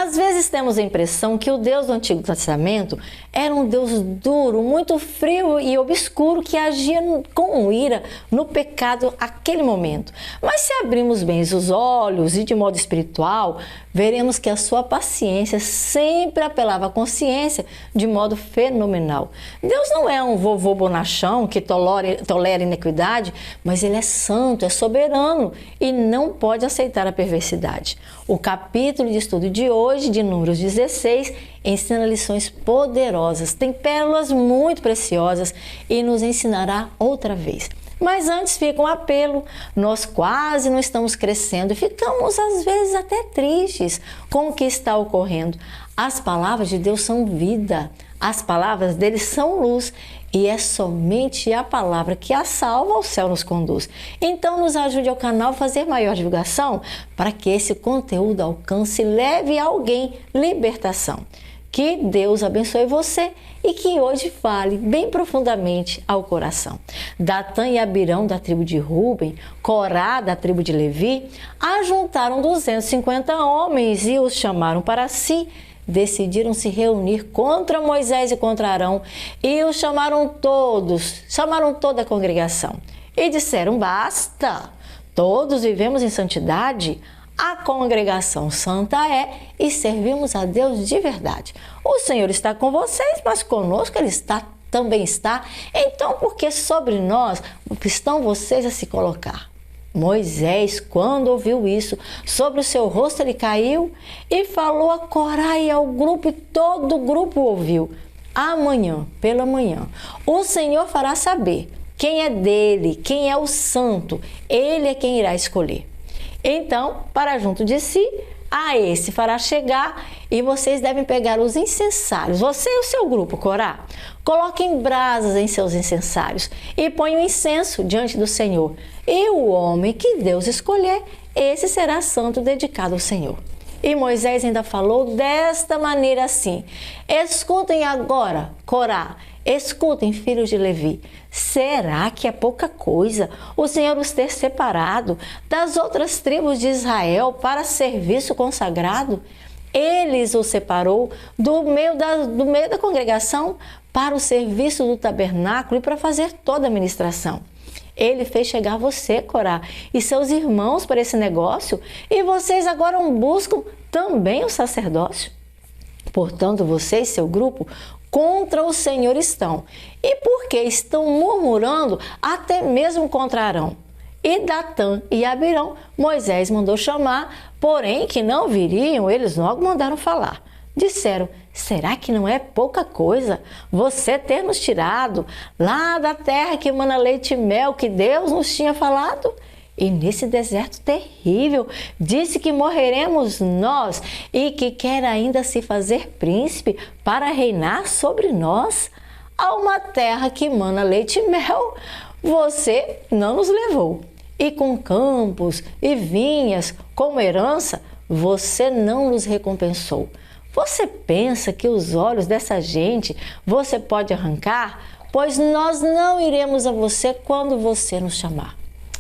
Às vezes temos a impressão que o Deus do Antigo Testamento era um Deus duro, muito frio e obscuro que agia com ira no pecado naquele momento. Mas se abrirmos bem os olhos e de modo espiritual, veremos que a sua paciência sempre apelava à consciência de modo fenomenal. Deus não é um vovô bonachão que tolera iniquidade, mas ele é santo, é soberano e não pode aceitar a perversidade. O capítulo de estudo de hoje, de Números 16, ensina lições poderosas, tem pérolas muito preciosas e nos ensinará outra vez. Mas antes fica um apelo, nós quase não estamos crescendo e ficamos às vezes até tristes com o que está ocorrendo. As palavras de Deus são vida, as palavras dele são luz e é somente a palavra que a salva ao céu nos conduz. Então nos ajude ao canal a fazer maior divulgação para que esse conteúdo alcance e leve a alguém libertação. Que Deus abençoe você e que hoje fale bem profundamente ao coração. Datã e Abirão da tribo de Ruben, Corá da tribo de Levi, ajuntaram 250 homens e os chamaram para si. Decidiram se reunir contra Moisés e contra Arão e os chamaram toda a congregação. E disseram, basta, todos vivemos em santidade. A congregação santa é e servimos a Deus de verdade. O Senhor está com vocês, mas conosco Ele também está. Então, por que sobre nós estão vocês a se colocar? Moisés, quando ouviu isso, sobre o seu rosto ele caiu e falou a Corá e ao grupo, e todo o grupo ouviu. Amanhã, pela manhã, o Senhor fará saber quem é dele, quem é o santo, ele é quem irá escolher. Então, para junto de si, a esse fará chegar e vocês devem pegar os incensários, você e o seu grupo, Corá. Coloquem brasas em seus incensários e ponham incenso diante do Senhor. E o homem que Deus escolher, esse será santo dedicado ao Senhor. E Moisés ainda falou desta maneira assim: escutem agora, Corá, escutem, filhos de Levi. Será que é pouca coisa o Senhor os ter separado das outras tribos de Israel para serviço consagrado? Ele os separou do meio da congregação para o serviço do tabernáculo e para fazer toda a ministração. Ele fez chegar você, Corá, e seus irmãos para esse negócio, e vocês agora buscam também o sacerdócio. Portanto, você e seu grupo contra o Senhor estão, e porque estão murmurando até mesmo contra Arão. E Datã e Abirão, Moisés mandou chamar, porém que não viriam, eles logo mandaram falar. Disseram, será que não é pouca coisa você ter nos tirado lá da terra que emana leite e mel que Deus nos tinha falado? E nesse deserto terrível, disse que morreremos nós e que quer ainda se fazer príncipe para reinar sobre nós? A uma terra que emana leite e mel, você não nos levou. E com campos e vinhas como herança, você não nos recompensou. Você pensa que os olhos dessa gente você pode arrancar? Pois nós não iremos a você quando você nos chamar.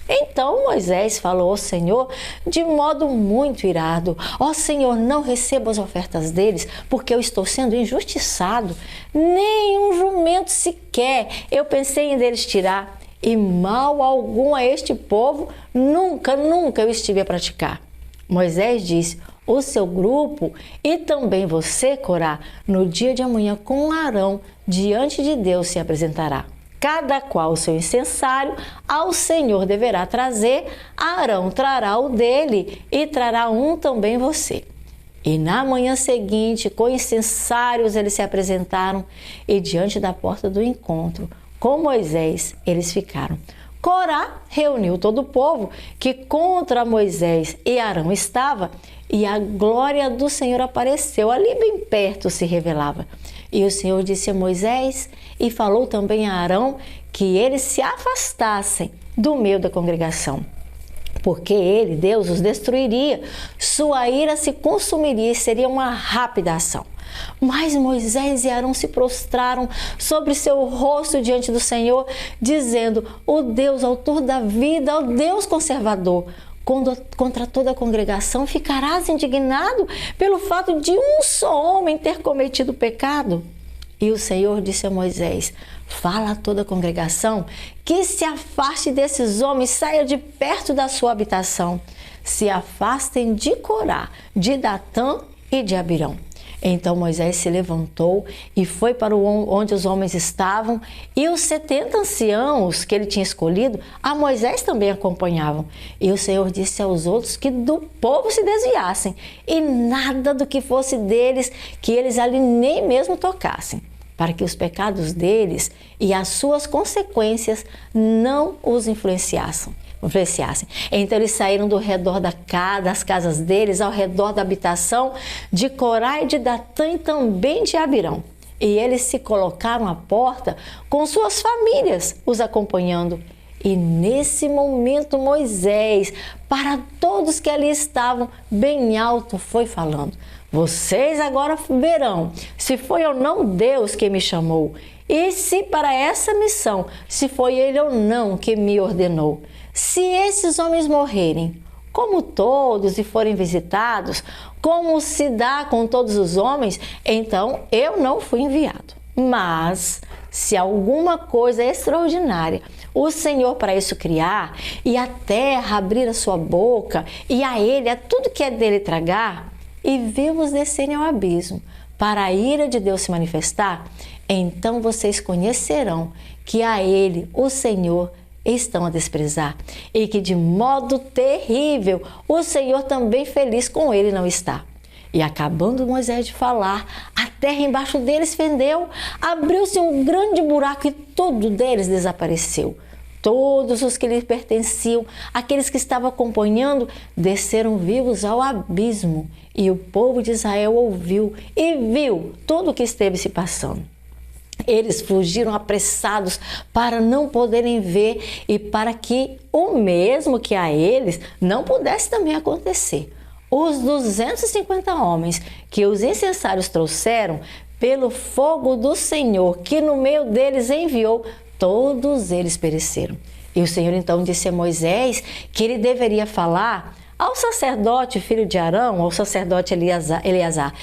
Então Moisés falou ao Senhor de modo muito irado: ó Senhor, não receba as ofertas deles, porque eu estou sendo injustiçado. Nem um jumento sequer eu pensei em deles tirar, e mal algum a este povo nunca eu estive a praticar. Moisés disse: o seu grupo e também você, Corá, no dia de amanhã com Arão, diante de Deus se apresentará. Cada qual o seu incensário ao Senhor deverá trazer, Arão trará o dele e trará um também você. E na manhã seguinte, com incensários, eles se apresentaram e diante da porta do encontro, com Moisés, eles ficaram. Corá reuniu todo o povo que contra Moisés e Arão estava, e a glória do Senhor apareceu, ali bem perto se revelava. E o Senhor disse a Moisés e falou também a Arão que eles se afastassem do meio da congregação, porque ele, Deus, os destruiria, sua ira se consumiria e seria uma rápida ação. Mas Moisés e Arão se prostraram sobre seu rosto diante do Senhor, dizendo: o Deus autor da vida, o Deus conservador, contra toda a congregação? Ficarás indignado pelo fato de um só homem ter cometido pecado? E o Senhor disse a Moisés: fala a toda a congregação que se afaste desses homens, saia de perto da sua habitação. Se afastem de Corá, de Datã e de Abirão. Então Moisés se levantou e foi para onde os homens estavam, e os 70 anciãos que ele tinha escolhido, a Moisés também acompanhavam. E o Senhor disse aos outros que do povo se desviassem, e nada do que fosse deles, que eles ali nem mesmo tocassem, para que os pecados deles e as suas consequências não os influenciassem. Então eles saíram do redor das casas deles, ao redor da habitação de Corá e de Datã e também de Abirão. E eles se colocaram à porta com suas famílias, os acompanhando. E nesse momento Moisés, para todos que ali estavam, bem alto foi falando: vocês agora verão se foi ou não Deus que me chamou, e se para essa missão, se foi Ele ou não que me ordenou. Se esses homens morrerem, como todos, e forem visitados, como se dá com todos os homens, então eu não fui enviado. Mas se alguma coisa extraordinária o Senhor para isso criar, e a terra abrir a sua boca, e a Ele, a tudo que é dele tragar, e vivos descerem ao abismo, para a ira de Deus se manifestar, então vocês conhecerão que a Ele, o Senhor, estão a desprezar, e que de modo terrível o Senhor também feliz com ele não está. E acabando Moisés de falar, a terra embaixo deles fendeu, abriu-se um grande buraco e todo deles desapareceu. Todos os que lhe pertenciam, aqueles que estavam acompanhando, desceram vivos ao abismo, e o povo de Israel ouviu e viu tudo o que esteve se passando. Eles fugiram apressados para não poderem ver e para que o mesmo que a eles não pudesse também acontecer. Os 250 homens que os incensários trouxeram, pelo fogo do Senhor que no meio deles enviou, todos eles pereceram. E o Senhor então disse a Moisés que ele deveria falar ao sacerdote, filho de Arão, ao sacerdote Eleazar: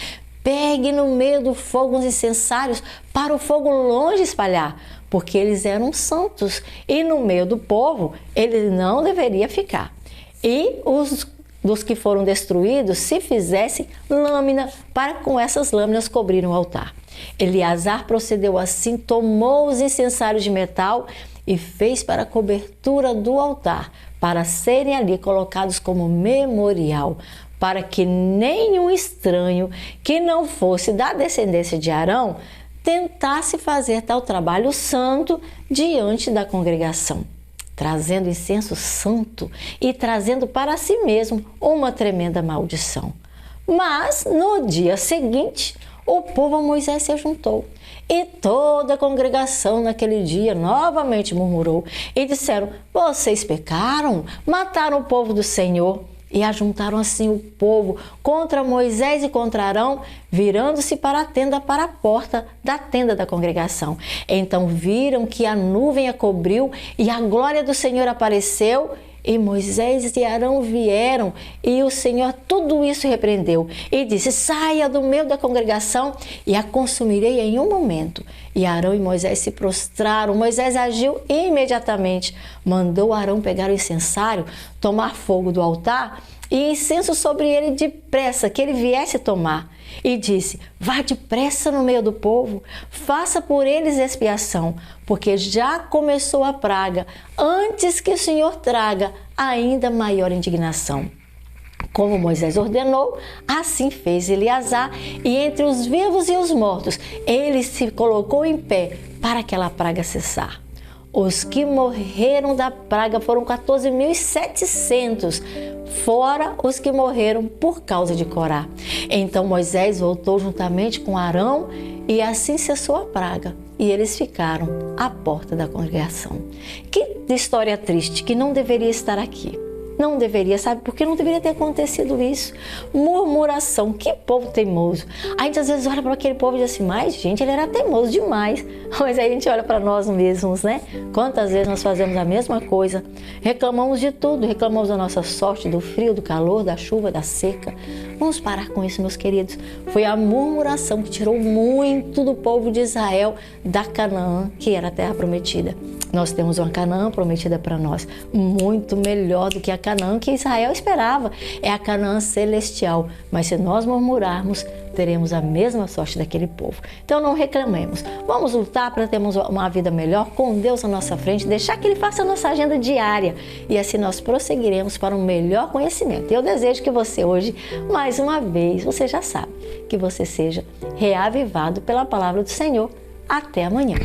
pegue no meio do fogo os incensários para o fogo longe espalhar, porque eles eram santos e no meio do povo ele não deveria ficar. E os dos que foram destruídos se fizessem lâmina para com essas lâminas cobrir o altar. Eleazar procedeu assim, tomou os incensários de metal e fez para a cobertura do altar, para serem ali colocados como memorial, para que nenhum estranho que não fosse da descendência de Arão tentasse fazer tal trabalho santo diante da congregação, trazendo incenso santo e trazendo para si mesmo uma tremenda maldição. Mas no dia seguinte, o povo a Moisés se juntou, e toda a congregação naquele dia novamente murmurou e disseram: vocês pecaram, mataram o povo do Senhor. E ajuntaram assim o povo contra Moisés e contra Arão, virando-se para a tenda, para a porta da tenda da congregação. Então viram que a nuvem a cobriu e a glória do Senhor apareceu, e Moisés e Arão vieram, e o Senhor tudo isso repreendeu e disse: saia do meio da congregação e a consumirei em um momento. E Arão e Moisés se prostraram. Moisés agiu imediatamente, mandou Arão pegar o incensário, tomar fogo do altar e incenso sobre ele depressa, que ele viesse tomar. E disse: vá depressa no meio do povo, faça por eles expiação, porque já começou a praga, antes que o Senhor traga ainda maior indignação. Como Moisés ordenou, assim fez Eleazar, e entre os vivos e os mortos, ele se colocou em pé para aquela praga cessar. Os que morreram da praga foram 14.700, fora os que morreram por causa de Corá. Então Moisés voltou juntamente com Arão, e assim cessou a praga, e eles ficaram à porta da congregação. Que história triste, que não deveria estar aqui. Não deveria, sabe? Porque não deveria ter acontecido isso. Murmuração, que povo teimoso. A gente às vezes olha para aquele povo e diz assim, mas gente, ele era teimoso demais. Mas aí a gente olha para nós mesmos, né? Quantas vezes nós fazemos a mesma coisa? Reclamamos de tudo, reclamamos da nossa sorte, do frio, do calor, da chuva, da seca. Vamos parar com isso, meus queridos. Foi a murmuração que tirou muito do povo de Israel da Canaã, que era a terra prometida. Nós temos uma Canaã prometida para nós, muito melhor do que a Canaã que Israel esperava. É a Canaã celestial, mas se nós murmurarmos, teremos a mesma sorte daquele povo. Então não reclamemos. Vamos lutar para termos uma vida melhor com Deus à nossa frente, deixar que Ele faça a nossa agenda diária e assim nós prosseguiremos para um melhor conhecimento. Eu desejo que você hoje, mais uma vez, você já sabe, que você seja reavivado pela palavra do Senhor. Até amanhã.